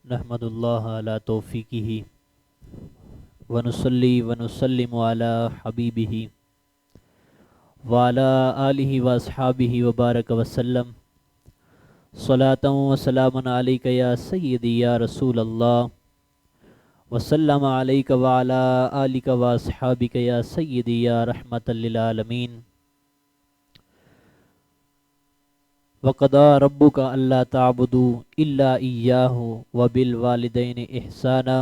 نحمد اللہ علی توفیقہ ونصلی ونسلم علی حبیبہ وعلی آلہ واصحابہ وبارک وسلم صلاۃ وسلام علیک یا سیدی یا رسول اللہ وسلم علیک وعلی آلک واصحابک یا سیدی یا رحمۃ للعالمین وَقَضَىٰ رَبُّكَ أَلَّا تَعْبُدُوا إِلَّا إِيَّاهُ وَبِالْوَالِدَيْنِ إِحْسَانًا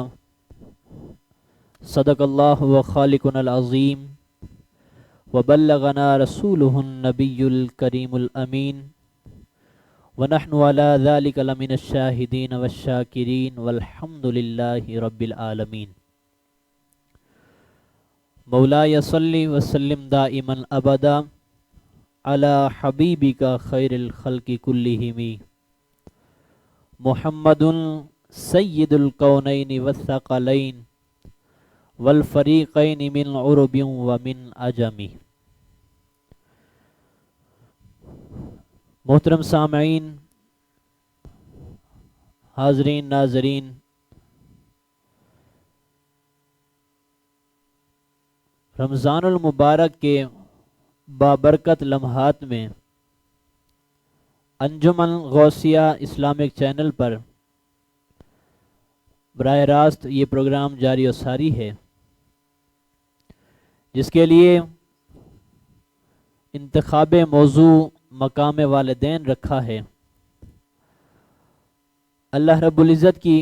صدق اللہ وخالقنا العظیم وبلغنا رسوله النبی الکریم الامین ونحن على ذلك لمن الشاہدین والشاکرین والحمد للہ رب العالمین مولاي صلی وسلم دائما ابدا علی حبیبک خیر الخلق کلہم محمد سید الکونین والثقلین والفریقین من عرب ومن عجم۔ محترم سامعین، حاضرین ناظرین، رمضان المبارک کے بابرکت لمحات میں انجمن غوثیہ اسلامک چینل پر براہ راست یہ پروگرام جاری و ساری ہے، جس کے لیے انتخاب موضوع مقام والدین رکھا ہے۔ اللہ رب العزت کی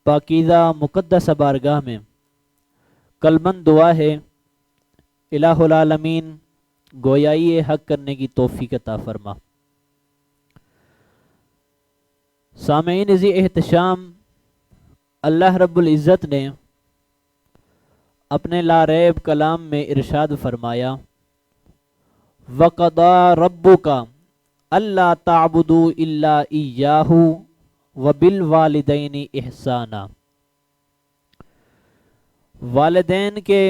پاکیزہ مقدس بارگاہ میں کلمند دعا ہے، الہ العالمین گویائی حق کرنے کی توفیق عطا فرما۔ سامعین ذی احتشام، اللہ رب العزت نے اپنے لا ریب کلام میں ارشاد فرمایا، وَقَضَىٰ رَبُّكَ أَلَّا تَعْبُدُوا إِلَّا إِيَّاهُ وَبِالْوَالِدَيْنِ إِحْسَانًا۔ والدین کے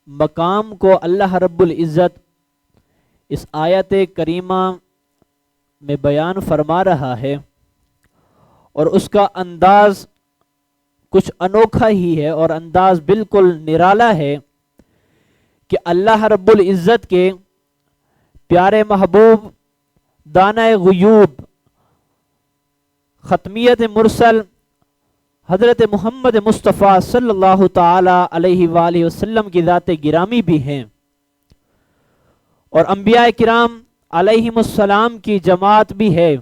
مقام کو اللہ رب العزت اس آیت کریمہ میں بیان فرما رہا ہے، اور اس کا انداز کچھ انوکھا ہی ہے اور انداز بالکل نرالا ہے کہ اللہ رب العزت کے پیارے محبوب دانہ غیوب ختمیت مرسل حضرت محمد مصطفیٰ صلی اللہ تعالی علیہ وآلہ وسلم کی ذات گرامی بھی ہیں، اور انبیاء کرام علیہم السلام کی جماعت بھی ہے،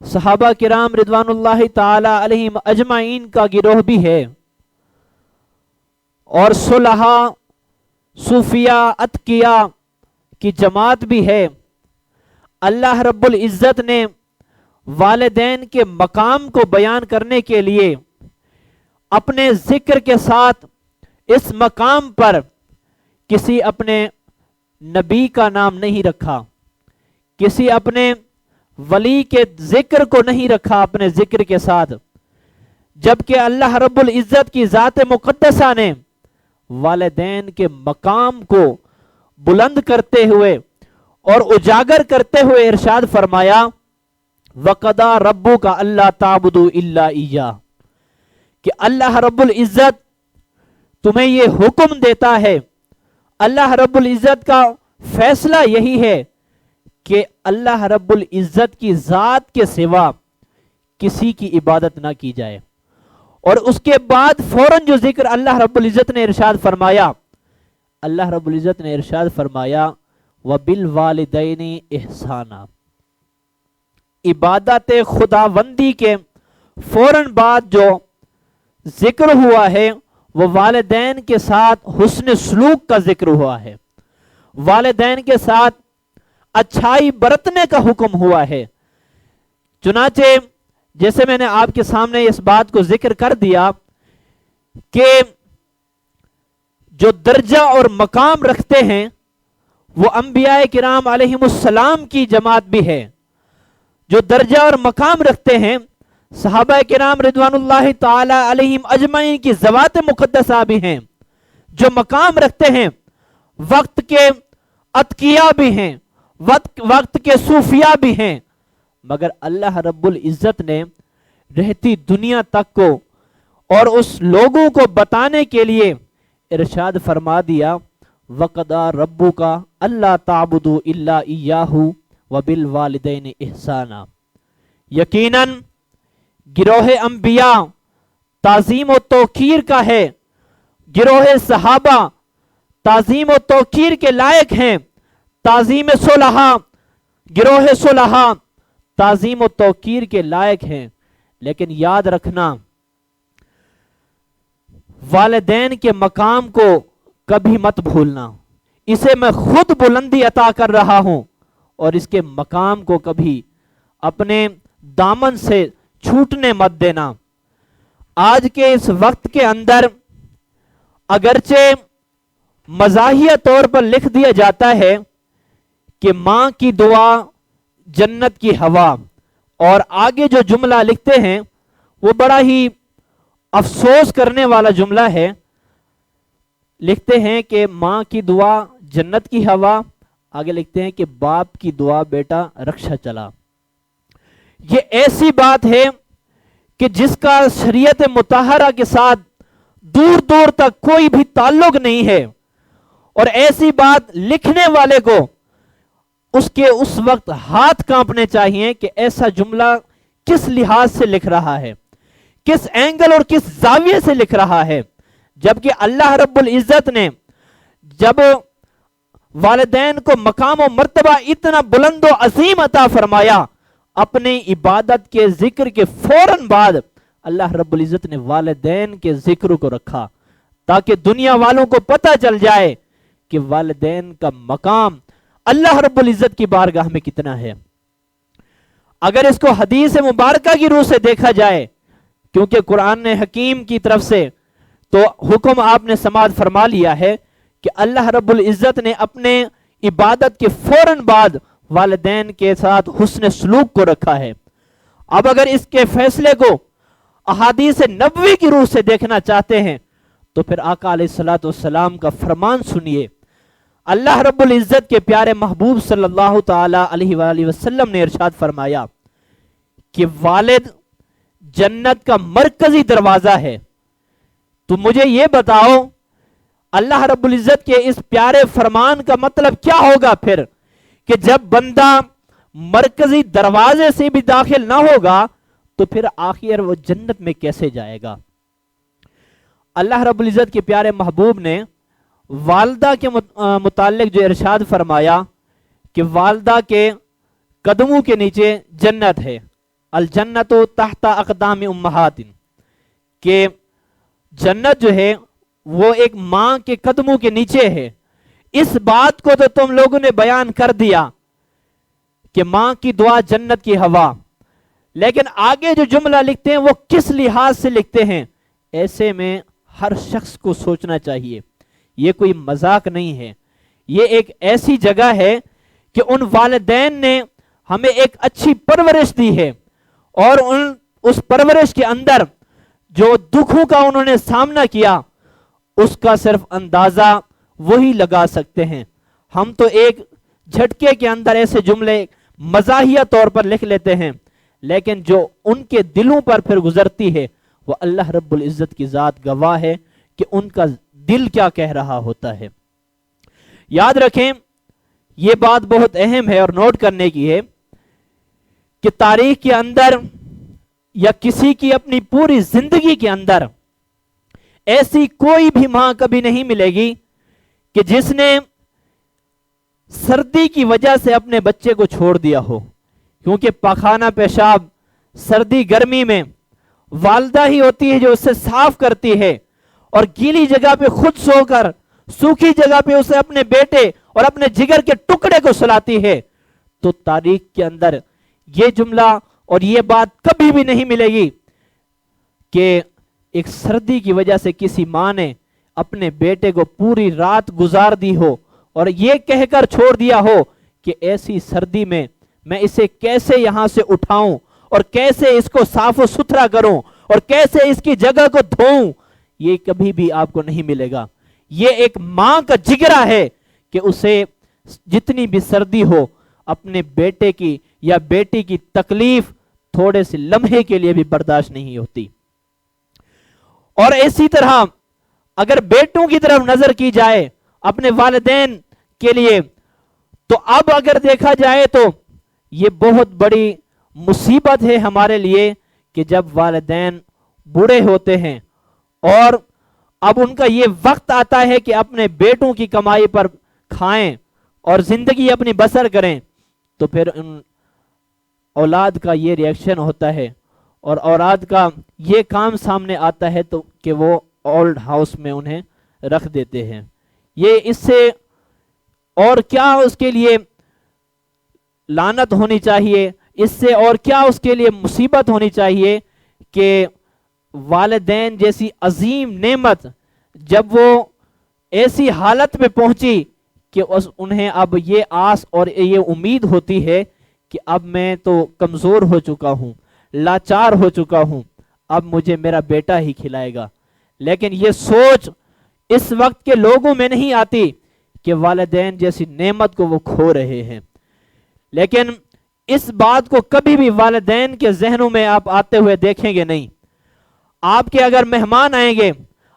صحابہ کرام رضوان اللہ تعالی علیہم اجمعین کا گروہ بھی ہے، اور صلحاء صوفیاء اتقیاء کی جماعت بھی ہے۔ اللہ رب العزت نے والدین کے مقام کو بیان کرنے کے لیے اپنے ذکر کے ساتھ اس مقام پر کسی اپنے نبی کا نام نہیں رکھا، کسی اپنے ولی کے ذکر کو نہیں رکھا اپنے ذکر کے ساتھ، جبکہ اللہ رب العزت کی ذات مقدسہ نے والدین کے مقام کو بلند کرتے ہوئے اور اجاگر کرتے ہوئے ارشاد فرمایا، وَقَضَىٰ رَبُّكَ أَلَّا تَعْبُدُوا إِلَّا إِيَّاهُ، کہ اللہ رب العزت تمہیں یہ حکم دیتا ہے، اللہ رب العزت کا فیصلہ یہی ہے کہ اللہ رب العزت کی ذات کے سوا کسی کی عبادت نہ کی جائے۔ اور اس کے بعد فوراً جو ذکر اللہ رب العزت نے ارشاد فرمایا، اللہ رب العزت نے ارشاد فرمایا وَبِالْوَالِدَيْنِ إِحْسَانًا۔ عبادت خداوندی کے فوراً بعد جو ذکر ہوا ہے وہ والدین کے ساتھ حسن سلوک کا ذکر ہوا ہے، والدین کے ساتھ اچھائی برتنے کا حکم ہوا ہے۔ چنانچہ جیسے میں نے آپ کے سامنے اس بات کو ذکر کر دیا کہ جو درجہ اور مقام رکھتے ہیں وہ انبیاء کرام علیہم السلام کی جماعت بھی ہے، جو درجہ اور مقام رکھتے ہیں صحابہ کرام رضوان اللہ تعالی علیہم اجمعین کی ذوات مقدسہ بھی ہیں، جو مقام رکھتے ہیں وقت کے اتقیاء بھی ہیں، وقت کے صوفیاء بھی ہیں، مگر اللہ رب العزت نے رہتی دنیا تک کو اور اس لوگوں کو بتانے کے لیے ارشاد فرما دیا وَقَضَىٰ رَبُّكَ أَلَّا تَعْبُدُوا إِلَّا إِيَّاهُ وَبِالْوَالِدَيْنِ إِحْسَانًا۔ یقیناً گروہ انبیاء تعظیم و توقیر کا ہے، گروہ صحابہ تعظیم و توقیر کے لائق ہیں، تعظیم صلحاء گروہ صلحاء تعظیم و توقیر کے لائق ہیں، لیکن یاد رکھنا والدین کے مقام کو کبھی مت بھولنا۔ اسے میں خود بلندی عطا کر رہا ہوں اور اس کے مقام کو کبھی اپنے دامن سے چھوٹنے مت دینا۔ آج کے اس وقت کے اندر اگرچہ مزاحیہ طور پر لکھ دیا جاتا ہے کہ ماں کی دعا جنت کی ہوا، اور آگے جو جملہ لکھتے ہیں وہ بڑا ہی افسوس کرنے والا جملہ ہے۔ لکھتے ہیں کہ ماں کی دعا جنت کی ہوا، آگے لکھتے ہیں کہ باپ کی دعا بیٹا رکشا چلا۔ یہ ایسی بات ہے کہ جس کا شریعت مطہرہ کے ساتھ دور دور تک کوئی بھی تعلق نہیں ہے، اور ایسی بات لکھنے والے کو اس کے اس وقت ہاتھ کانپنے چاہیے کہ ایسا جملہ کس لحاظ سے لکھ رہا ہے، کس اینگل اور کس زاویے سے لکھ رہا ہے، جبکہ اللہ رب العزت نے جب والدین کو مقام و مرتبہ اتنا بلند و عظیم عطا فرمایا، اپنی عبادت کے ذکر کے فوراً بعد اللہ رب العزت نے والدین کے ذکر کو رکھا تاکہ دنیا والوں کو پتہ چل جائے کہ والدین کا مقام اللہ رب العزت کی بارگاہ میں کتنا ہے۔ اگر اس کو حدیث مبارکہ کی روح سے دیکھا جائے، کیونکہ قرآن حکیم کی طرف سے تو حکم آپ نے سماعت فرما لیا ہے کہ اللہ رب العزت نے اپنے عبادت کے فوراً بعد والدین کے ساتھ حسن سلوک کو رکھا ہے۔ اب اگر اس کے فیصلے کو احادیث نبوی کی روح سے دیکھنا چاہتے ہیں تو پھر آقا علیہ الصلوۃ والسلام کا فرمان سنیے۔ اللہ رب العزت کے پیارے محبوب صلی اللہ تعالی علیہ وآلہ وسلم نے ارشاد فرمایا کہ والد جنت کا مرکزی دروازہ ہے۔ تو مجھے یہ بتاؤ اللہ رب العزت کے اس پیارے فرمان کا مطلب کیا ہوگا پھر، کہ جب بندہ مرکزی دروازے سے بھی داخل نہ ہوگا تو پھر آخر وہ جنت میں کیسے جائے گا۔ اللہ رب العزت کے پیارے محبوب نے والدہ کے متعلق جو ارشاد فرمایا کہ والدہ کے قدموں کے نیچے جنت ہے، الجنت تحت اقدام امہات، کہ جنت جو ہے وہ ایک ماں کے قدموں کے نیچے ہے۔ اس بات کو تو تم لوگوں نے بیان کر دیا کہ ماں کی دعا جنت کی ہوا، لیکن آگے جو جملہ لکھتے ہیں وہ کس لحاظ سے لکھتے ہیں، ایسے میں ہر شخص کو سوچنا چاہیے۔ یہ کوئی مذاق نہیں ہے، یہ ایک ایسی جگہ ہے کہ ان والدین نے ہمیں ایک اچھی پرورش دی ہے، اور اس پرورش کے اندر جو دکھوں کا انہوں نے سامنا کیا اس کا صرف اندازہ وہی لگا سکتے ہیں۔ ہم تو ایک جھٹکے کے اندر ایسے جملے مزاحیہ طور پر لکھ لیتے ہیں، لیکن جو ان کے دلوں پر پھر گزرتی ہے وہ اللہ رب العزت کی ذات گواہ ہے کہ ان کا دل کیا کہہ رہا ہوتا ہے۔ یاد رکھیں یہ بات بہت اہم ہے اور نوٹ کرنے کی ہے کہ تاریخ کے اندر یا کسی کی اپنی پوری زندگی کے اندر ایسی کوئی بھی ماں کبھی نہیں ملے گی کہ جس نے سردی کی وجہ سے اپنے بچے کو چھوڑ دیا ہو، کیونکہ پاخانہ پیشاب سردی گرمی میں والدہ ہی ہوتی ہے جو اسے صاف کرتی ہے، اور گیلی جگہ پہ خود سو کر سوکھی جگہ پہ اسے اپنے بیٹے اور اپنے جگر کے ٹکڑے کو سلاتی ہے۔ تو تاریخ کے اندر یہ جملہ اور یہ بات کبھی بھی نہیں ملے گی کہ ایک سردی کی وجہ سے کسی ماں نے اپنے بیٹے کو پوری رات گزار دی ہو اور یہ کہہ کر چھوڑ دیا ہو کہ ایسی سردی میں اسے کیسے یہاں سے اٹھاؤں اور کیسے اس کو صاف و ستھرا کروں اور کیسے اس کی جگہ کو دھوؤں۔ یہ کبھی بھی آپ کو نہیں ملے گا۔ یہ ایک ماں کا جگرا ہے کہ اسے جتنی بھی سردی ہو اپنے بیٹے کی یا بیٹی کی تکلیف تھوڑے سے لمحے کے لیے بھی برداشت نہیں ہوتی۔ اور اسی طرح اگر بیٹوں کی طرف نظر کی جائے اپنے والدین کے لیے، تو اب اگر دیکھا جائے تو یہ بہت بڑی مصیبت ہے ہمارے لیے کہ جب والدین بوڑھے ہوتے ہیں اور اب ان کا یہ وقت آتا ہے کہ اپنے بیٹوں کی کمائی پر کھائیں اور زندگی اپنی بسر کریں، تو پھر ان اولاد کا یہ ریئیکشن ہوتا ہے اور اولاد کا یہ کام سامنے آتا ہے تو کہ وہ اولڈ ہاؤس میں انہیں رکھ دیتے ہیں۔ یہ اس سے اور کیا اس کے لیے لعنت ہونی چاہیے، اس سے اور کیا اس کے لیے مصیبت ہونی چاہیے کہ والدین جیسی عظیم نعمت جب وہ ایسی حالت میں پہنچی کہ انہیں اب یہ آس اور یہ امید ہوتی ہے کہ اب میں تو کمزور ہو چکا ہوں، لاچار ہو چکا ہوں، اب مجھے میرا بیٹا ہی کھلائے گا، لیکن یہ سوچ اس وقت کے لوگوں میں نہیں آتی کہ والدین جیسی نعمت کو وہ کھو رہے ہیں۔ لیکن اس بات کو کبھی بھی والدین کے ذہنوں میں آپ آتے ہوئے دیکھیں گے نہیں۔ آپ کے اگر مہمان آئیں گے،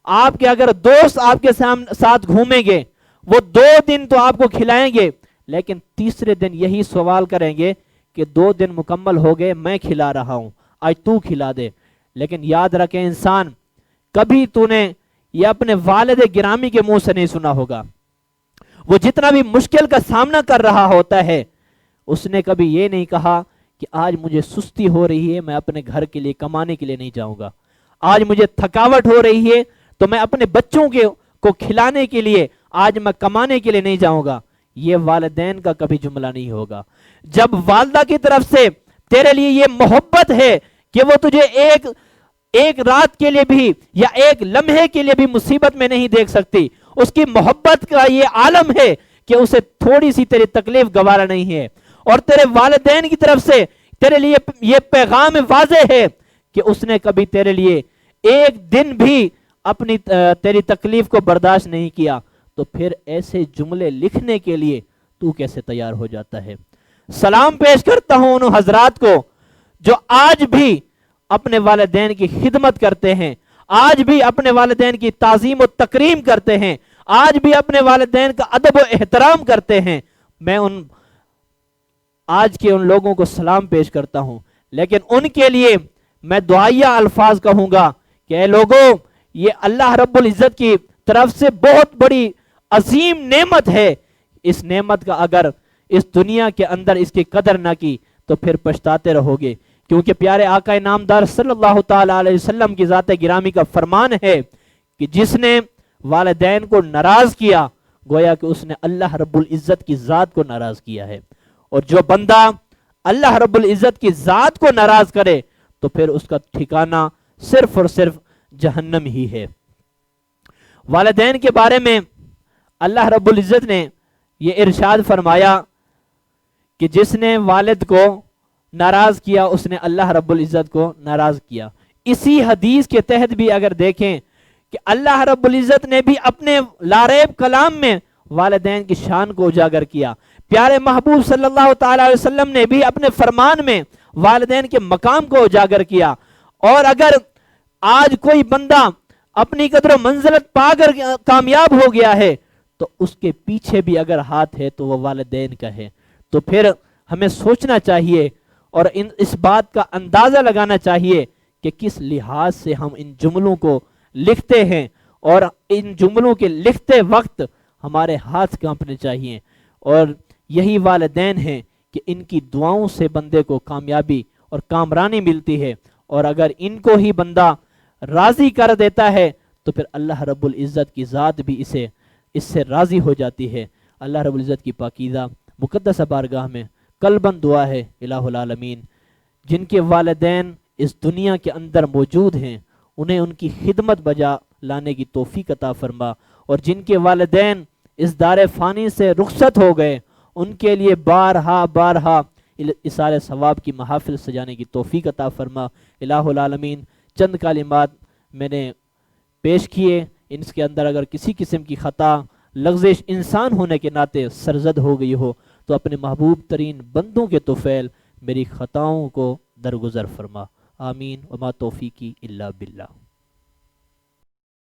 آپ کے اگر دوست آپ کے ساتھ گھومیں گے، وہ 2 دن تو آپ کو کھلائیں گے، لیکن تیسرے دن یہی سوال کریں گے کہ 2 دن مکمل ہو گئے، میں کھلا رہا ہوں، آج تو کھلا دے۔ لیکن یاد رکھیں انسان، کبھی تو نے یہ اپنے والد گرامی کے منہ سے نہیں سنا ہوگا، وہ جتنا بھی مشکل کا سامنا کر رہا ہوتا ہے اس نے کبھی یہ نہیں کہا کہ آج مجھے سستی ہو رہی ہے، میں اپنے گھر کے لیے کمانے کے لیے نہیں جاؤں گا، آج مجھے تھکاوٹ ہو رہی ہے تو میں اپنے بچوں کو کھلانے کے لیے آج میں کمانے کے لیے نہیں جاؤں گا۔ یہ والدین کا کبھی جملہ نہیں ہوگا۔ جب والدہ کی طرف سے تیرے لیے یہ محبت ہے کہ وہ تجھے ایک رات کے لیے بھی یا ایک لمحے کے لیے بھی مصیبت میں نہیں دیکھ سکتی، اس کی محبت کا یہ عالم ہے کہ اسے تھوڑی سی تیری تکلیف گوارا نہیں ہے، اور تیرے والدین کی طرف سے تیرے لیے یہ پیغام واضح ہے کہ اس نے کبھی تیرے لیے ایک دن بھی اپنی تیری تکلیف کو برداشت نہیں کیا، تو پھر ایسے جملے لکھنے کے لیے تو کیسے تیار ہو جاتا ہے؟ سلام پیش کرتا ہوں ان حضرات کو جو آج بھی اپنے والدین کی خدمت کرتے ہیں، آج بھی اپنے والدین کی تعظیم و تکریم کرتے ہیں، آج بھی اپنے والدین کا ادب و احترام کرتے ہیں۔ میں آج کے ان لوگوں کو سلام پیش کرتا ہوں، لیکن ان کے لیے میں دعائیہ الفاظ کہوں گا کہ اے لوگوں، یہ اللہ رب العزت کی طرف سے بہت بڑی عظیم نعمت ہے، اس نعمت کا اگر اس دنیا کے اندر اس کی قدر نہ کی تو پھر پچھتاتے رہو گے، کیونکہ پیارے آقا نامدار صلی اللہ تعالی علیہ وسلم کی ذات گرامی کا فرمان ہے کہ جس نے والدین کو ناراض کیا گویا کہ اس نے اللہ رب العزت کی ذات کو ناراض کیا ہے، اور جو بندہ اللہ رب العزت کی ذات کو ناراض کرے تو پھر اس کا ٹھکانہ صرف اور صرف جہنم ہی ہے۔ والدین کے بارے میں اللہ رب العزت نے یہ ارشاد فرمایا کہ جس نے والد کو ناراض کیا اس نے اللہ رب العزت کو ناراض کیا۔ اسی حدیث کے تحت بھی اگر دیکھیں کہ اللہ رب العزت نے بھی اپنے لاریب کلام میں والدین کی شان کو اجاگر کیا، پیارے محبوب صلی اللہ تعالی علیہ وسلم نے بھی اپنے فرمان میں والدین کے مقام کو اجاگر کیا۔ اور اگر آج کوئی بندہ اپنی قدر و منزلت پا کر کامیاب ہو گیا ہے تو اس کے پیچھے بھی اگر ہاتھ ہے تو وہ والدین کا ہے، تو پھر ہمیں سوچنا چاہیے اور اس بات کا اندازہ لگانا چاہیے کہ کس لحاظ سے ہم ان جملوں کو لکھتے ہیں، اور ان جملوں کے لکھتے وقت ہمارے ہاتھ کانپنے چاہیے، اور یہی والدین ہیں کہ ان کی دعاؤں سے بندے کو کامیابی اور کامرانی ملتی ہے، اور اگر ان کو ہی بندہ راضی کر دیتا ہے تو پھر اللہ رب العزت کی ذات بھی اس سے راضی ہو جاتی ہے۔ اللہ رب العزت کی پاکیزہ مقدس بارگاہ میں قلباً دعا ہے الہ العالمین جن کے والدین اس دنیا کے اندر موجود ہیں انہیں ان کی خدمت بجا لانے کی توفیق عطا فرما، اور جن کے والدین اس دار فانی سے رخصت ہو گئے ان کے لیے بارہا اِصال ثواب کی محافل سجانے کی توفیق عطا فرما الہ العالمین۔ چند کلمات میں نے پیش کیے، ان کے اندر اگر کسی قسم کی خطا لغزش انسان ہونے کے ناطے سرزد ہو گئی ہو تو اپنے محبوب ترین بندوں کے طفیل میری خطاؤں کو درگزر فرما، آمین وما توفیقی الا باللہ۔